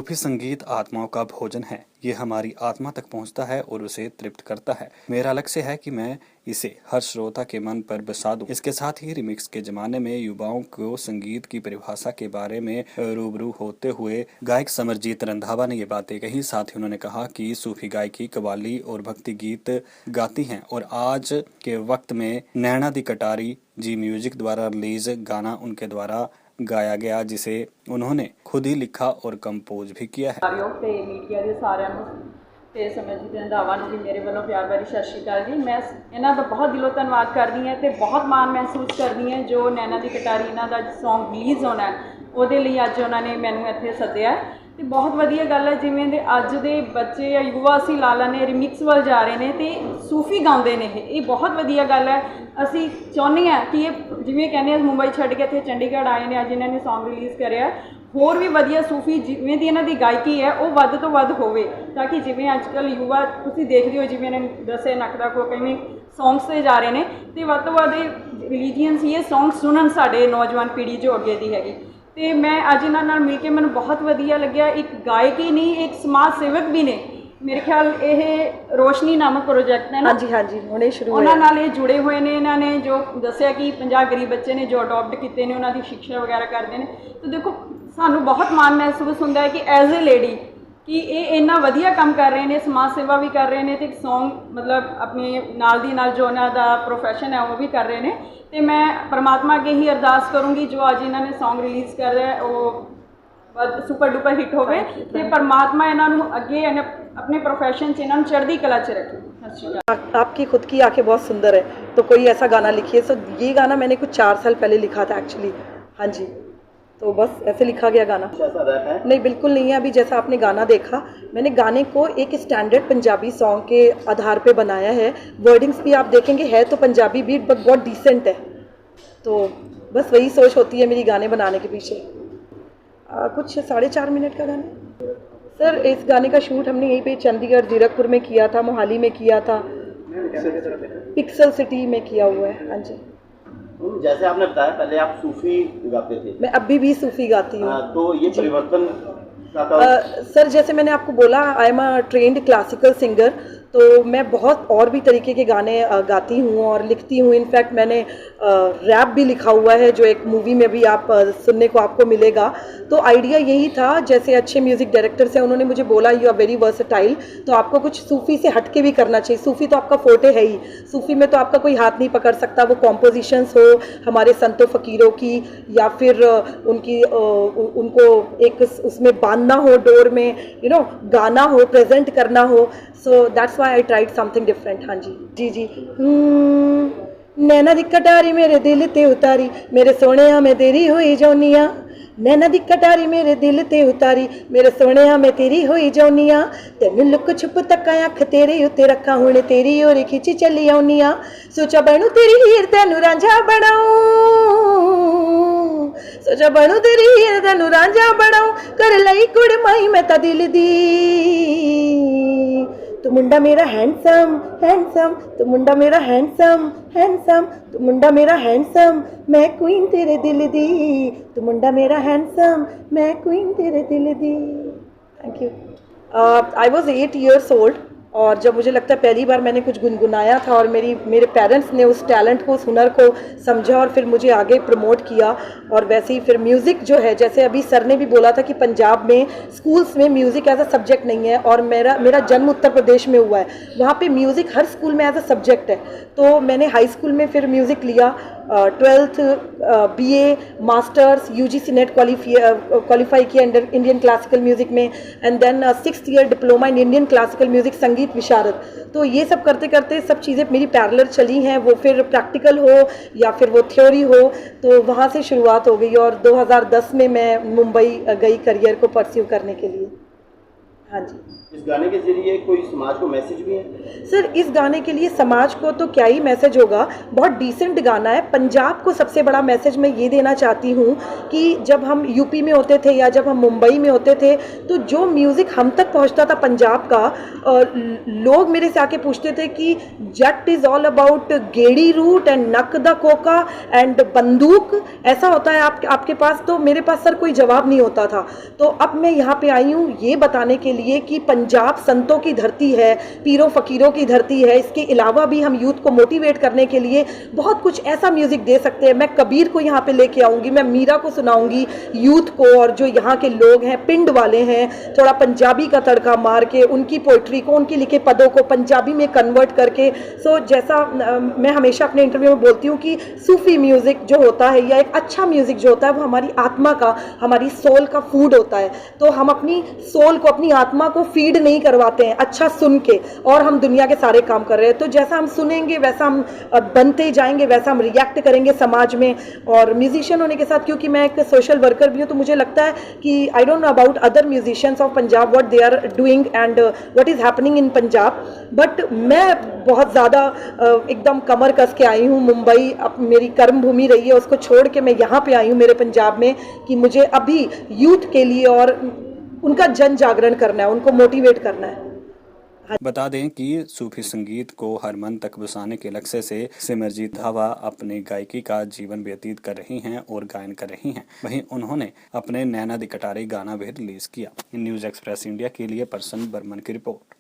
सूफी संगीत आत्माओं का भोजन है। ये हमारी आत्मा तक पहुंचता है और उसे तृप्त करता है। मेरा लक्ष्य है कि मैं इसे हर श्रोता के मन पर बसा दूं। इसके साथ ही रिमिक्स के जमाने में युवाओं को संगीत की परिभाषा के बारे में रूबरू होते हुए गायक समरजीत रंधावा ने ये बातें कही। साथ ही उन्होंने कहा कि सूफी गायकी कव्वाली और भक्ति गीत गाती हैं और आज के वक्त में नैना दी कटारी जी म्यूजिक द्वारा रिलीज गाना उनके द्वारा गाया गया, जिसे उन्होंने खुद ही लिखा और कंपोज भी किया है। मीडिया के सारिਆਂ ਨੂੰ ਤੇ ਸਮਰਜੀਤ ਰੰਧਾਵਾ ਨੂੰ ਵੀ ਮੇਰੇ ਵੱਲੋਂ ਪਿਆਰ ਭਰੀ ਸਤਿ ਸ਼੍ਰੀ ਅਕਾਲ ਜੀ। ਮੈਂ ਇਹਨਾਂ ਦਾ ਬਹੁਤ ਦਿਲੋਂ ਧੰਨਵਾਦ ਕਰਦੀ ਹਾਂ ਤੇ ਬਹੁਤ ਮਾਣ ਮਹਿਸੂਸ ਕਰਦੀ ਹਾਂ ਜੋ ਨੈਣਾ ਦੀ ਕਟਾਰੀ ਇਹਨਾਂ ਦਾ ਸੌਂਗ ਰਿਲੀਜ਼ ਹੋਣਾ ਉਹਦੇ ਲਈ ਅੱਜ ਉਹਨਾਂ ਨੇ ਮੈਨੂੰ ਇੱਥੇ ਸੱਦਿਆ ਤੇ ਬਹੁਤ ਵਧੀਆ ਗੱਲ ਹੈ। ਜਿਵੇਂ ਦੇ ਅੱਜ ਦੇ ਬੱਚੇ ਜਾਂ ਯੁਵਾ ਅਸੀਂ ਲਾ ਲੈਂਦੇ ਰਿਮਿਕਸ ਵੱਲ ਜਾ ਰਹੇ ਨੇ ਤੇ ਸੂਫੀ ਗਾਉਂਦੇ ਨੇ, ਇਹ ਬਹੁਤ ਵਧੀਆ ਗੱਲ ਹੈ। ਅਸੀਂ ਚਾਹੁੰਦੇ ਹਾਂ ਕਿ ਇਹ ਜਿਵੇਂ ਕਹਿੰਦੇ ਆ ਮੁੰਬਈ ਛੱਡ ਕੇ ਇੱਥੇ ਚੰਡੀਗੜ੍ਹ ਆਏ ਨੇ, ਅੱਜ ਇਹਨਾਂ ਨੇ ਸੌਂਗ ਰਿਲੀਜ਼ ਕਰਿਆ, ਹੋਰ ਵੀ ਵਧੀਆ ਸੂਫੀ ਜਿਵੇਂ ਦੀ ਇਹਨਾਂ ਦੀ ਗਾਇਕੀ ਹੈ ਉਹ ਵੱਧ ਤੋਂ ਵੱਧ ਹੋਵੇ ਤਾਂ ਕਿ ਜਿਵੇਂ ਅੱਜ ਕੱਲ੍ਹ ਯੁਵਾ ਤੁਸੀਂ ਦੇਖਦੇ ਹੋ ਜਿਵੇਂ ਇਹਨਾਂ ਨੇ ਦੱਸਿਆ ਨਕਦਾ ਕੋ ਕਿਵੇਂ ਸੌਂਗਸ 'ਤੇ ਜਾ ਰਹੇ ਨੇ ਅਤੇ ਵੱਧ ਤੋਂ ਵੱਧ ਰਿਲੀਜੀਅਨਸ ਇਹ ਸੌਂਗ ਸੁਣਨ ਸਾਡੇ ਨੌਜਵਾਨ ਪੀੜ੍ਹੀ ਜੋ ਅੱਗੇ ਦੀ ਹੈਗੀ। ਤੇ ਮੈਂ ਅੱਜ ਇਹਨਾਂ ਨਾਲ ਮਿਲ ਕੇ ਮੈਨੂੰ ਬਹੁਤ ਵਧੀਆ ਲੱਗਿਆ। ਇੱਕ ਗਾਇਕ ਹੀ ਨਹੀਂ, ਇੱਕ ਸਮਾਜ ਸੇਵਕ ਵੀ ਨੇ। ਮੇਰੇ ਖਿਆਲ ਇਹ ਰੋਸ਼ਨੀ ਨਾਮਕ ਪ੍ਰੋਜੈਕਟ ਹੈ ਨਾ, ਹਾਂਜੀ ਹੁਣੇ ਸ਼ੁਰੂ ਹੋਇਆ, ਉਹਨਾਂ ਨਾਲ ਇਹ ਜੁੜੇ ਹੋਏ ਨੇ। ਇਹਨਾਂ ਨੇ ਜੋ ਦੱਸਿਆ ਕਿ 50 ਗਰੀਬ ਬੱਚੇ ਨੇ ਜੋ ਅਡੋਪਟ ਕੀਤੇ ਨੇ, ਉਹਨਾਂ ਦੀ ਸਿੱਖਿਆ ਵਗੈਰਾ ਕਰਦੇ ਨੇ। ਤਾਂ ਦੇਖੋ ਸਾਨੂੰ ਬਹੁਤ ਮਾਣ ਮਹਿਸੂਸ ਹੁੰਦਾ ਹੈ ਕਿ ਐਜ਼ ਏ ਲੇਡੀ ਕਿ ਇਹ ਇੰਨਾ ਵਧੀਆ ਕੰਮ ਕਰ ਰਹੇ ਨੇ, ਸਮਾਜ ਸੇਵਾ ਵੀ ਕਰ ਰਹੇ ਨੇ ਅਤੇ ਇੱਕ ਸੌਂਗ ਮਤਲਬ ਆਪਣੇ ਨਾਲ ਦੀ ਨਾਲ ਜੋ ਉਹਨਾਂ ਦਾ ਪ੍ਰੋਫੈਸ਼ਨ ਹੈ ਉਹ ਵੀ ਕਰ ਰਹੇ ਨੇ। ਅਤੇ ਮੈਂ ਪਰਮਾਤਮਾ ਅੱਗੇ ਹੀ ਅਰਦਾਸ ਕਰੂੰਗੀ ਜੋ ਅੱਜ ਇਹਨਾਂ ਨੇ ਸੌਂਗ ਰਿਲੀਜ਼ ਕਰ ਰਿਹਾ ਉਹ ਸੁਪਰ ਡੁਪਰ ਹਿੱਟ ਹੋਵੇ ਅਤੇ ਪਰਮਾਤਮਾ ਇਹਨਾਂ ਨੂੰ ਅੱਗੇ अपने प्रोफेशन से इन्होंने चढ़ती कला च रखे। आपकी खुद की आंखें बहुत सुंदर है, तो कोई ऐसा गाना लिखिए। सो ये गाना मैंने कुछ 4 साल पहले लिखा था एक्चुअली। हाँ जी, तो बस ऐसे लिखा गया गाना। नहीं, बिल्कुल नहीं है। अभी जैसा आपने गाना देखा, मैंने गाने को एक स्टैंडर्ड पंजाबी सॉन्ग के आधार पे बनाया है। वर्डिंग्स भी आप देखेंगे है तो पंजाबी बीट बट बहुत डिसेंट है। तो बस वही सोच होती है मेरी गाने बनाने के पीछे। कुछ 4.5 मिनट का गाना सर। इस गाने का शूट हमने यहीं पे चंडीगढ़ जीरकपुर में किया था, मोहाली में किया था, पिक्सल सिटी में किया हुआ है। हाँ जी, जैसे आपने बताया पहले आप सूफी गाते थे। मैं अभी भी सूफी गाती हूँ। तो ये परिवर्तन सर जैसे मैंने आपको बोला, I am a trend classical singer, तो मैं बहुत और भी तरीके के गाने गाती हूँ और लिखती हूँ। इनफैक्ट मैंने रैप भी लिखा हुआ है जो एक मूवी में भी आप सुनने को आपको मिलेगा। तो आइडिया यही था, जैसे अच्छे म्यूज़िक डायरेक्टर्स हैं उन्होंने मुझे बोला यू आर वेरी वर्सेटाइल, तो आपको कुछ सूफ़ी से हटके भी करना चाहिए। सूफ़ी तो आपका फोटे है ही, सूफ़ी में तो आपका कोई हाथ नहीं पकड़ सकता। वो कॉम्पोजिशंस हो हमारे संतों फ़कीरों की या फिर उनकी उनको एक उसमें बांधना हो डोर में, यू नो, गाना हो, प्रेजेंट करना हो। So that's why I tried something different. हाँ जी जी नैना दी कटारी मेरे दिल ते उतारी, मेरे सोने मैं तेरी हुई जौनिया। नैना दी कटारी मेरे दिल ते उतारी, मेरे सोने मैं तेरी हुई जौनिया। तेन लुक छुप तक अख तेरे उत्ते रखा, हुण तेरी ओर खिंची चली आउनिया। सोचा बनू तेरी हीर तेनू रांझा बनाऊं, सोचा बनू तेरी हीर तेनू रांझा बनाऊं, कर लई कुड़माई मैं ता दिल दी। तू मुंडा मेरा हैंडसम हैंडसम, तू मुंडा मेरा हैंडसम हैंडसम, तू मुंडा मेरा हैंडसम, मैं क्वीन तेरे दिल दी। तू मुंडा मेरा हैंडसम, मैं क्वीन तेरे दिल दी। Thank you. I was 8 years old और जब मुझे लगता है पहली बार मैंने कुछ गुनगुनाया था और मेरे पेरेंट्स ने उस टैलेंट को, उस हुनर को समझा और फिर मुझे आगे प्रमोट किया। और वैसे ही फिर म्यूज़िक जो है, जैसे अभी सर ने भी बोला था कि पंजाब में स्कूल्स में म्यूज़िक एज अ सब्जेक्ट नहीं है, और मेरा जन्म उत्तर प्रदेश में हुआ है, वहाँ पे म्यूज़िक हर स्कूल में एज अ सब्जेक्ट है। तो मैंने हाई स्कूल में फिर म्यूज़िक लिया, 12th BA masters UGC net qualify किया इंडियन क्लासिकल म्यूज़िक में, and then 6th year diploma in Indian classical music संगीत विशारद। तो ये सब करते करते सब चीज़ें मेरी पैरेलल चली हैं, वो फिर प्रैक्टिकल हो या फिर वो थ्योरी हो, तो वहाँ से शुरुआत हो गई। और 2010 में मैं मुंबई गई करियर को परस्यू करने के लिए। हाँ जी इस गाने के जरिए कोई समाज को मैसेज भी है? सर, इस गाने के लिए समाज को तो क्या ही मैसेज होगा, बहुत डिसेंट गाना है। पंजाब को सबसे बड़ा मैसेज मैं ये देना चाहती हूँ कि जब हम यूपी में होते थे या जब हम मुंबई में होते थे, तो जो म्यूज़िक हम तक पहुँचता था पंजाब का, लोग मेरे से आके पूछते थे कि जट इज़ ऑल अबाउट गेड़ी रूट एंड नक द कोका एंड बंदूक, ऐसा होता है आपके पास। तो मेरे पास सर कोई जवाब नहीं होता था। तो अब मैं यहाँ पे आई हूँ ये बताने के लिए कि पंजाब संतों की धरती है, पीरों फ़कीरों की धरती है। इसके अलावा भी हम यूथ को मोटिवेट करने के लिए बहुत कुछ ऐसा म्यूज़िक दे सकते हैं। मैं कबीर को यहाँ पे लेके आऊँगी, मैं मीरा को सुनाऊँगी यूथ को, और जो यहाँ के लोग हैं, पिंड वाले हैं, थोड़ा पंजाबी का तड़का मार के उनकी पोइट्री को, उनके लिखे पदों को पंजाबी में कन्वर्ट करके। सो जैसा मैं हमेशा अपने इंटरव्यू में बोलती हूँ कि सूफ़ी म्यूज़िक जो होता है या एक अच्छा म्यूज़िक जो होता है वो हमारी आत्मा का, हमारी सोल का फूड होता है। तो हम अपनी सोल को, अपनी आत्मा को फीड नहीं करवाते हैं अच्छा सुन के, और हम दुनिया के सारे काम कर रहे हैं। तो जैसा हम सुनेंगे वैसा हम बनते जाएंगे, वैसा हम रिएक्ट करेंगे समाज में। और म्यूजिशियन होने के साथ, क्योंकि मैं एक सोशल वर्कर भी हूँ, तो मुझे लगता है कि I don't know about other musicians of Punjab what they are doing and what is happening in Punjab, but मैं बहुत ज़्यादा एकदम कमर कस के आई हूँ। मुंबई अब मेरी कर्म भूमि रही है, उसको छोड़ के मैं यहाँ पे आई हूँ मेरे पंजाब में, कि मुझे अभी यूथ के लिए और उनका जन जागरण करना है, उनको मोटिवेट करना है। बता दें कि सूफी संगीत को हर मन तक बसाने के लक्ष्य से सिमरजीत हवा अपनी गायकी का जीवन व्यतीत कर रही हैं और गायन कर रही हैं। वहीं उन्होंने अपने नैना दी कटारी गाना भी रिलीज किया। न्यूज़ एक्सप्रेस इंडिया के लिए पर्सन बर्मन की रिपोर्ट।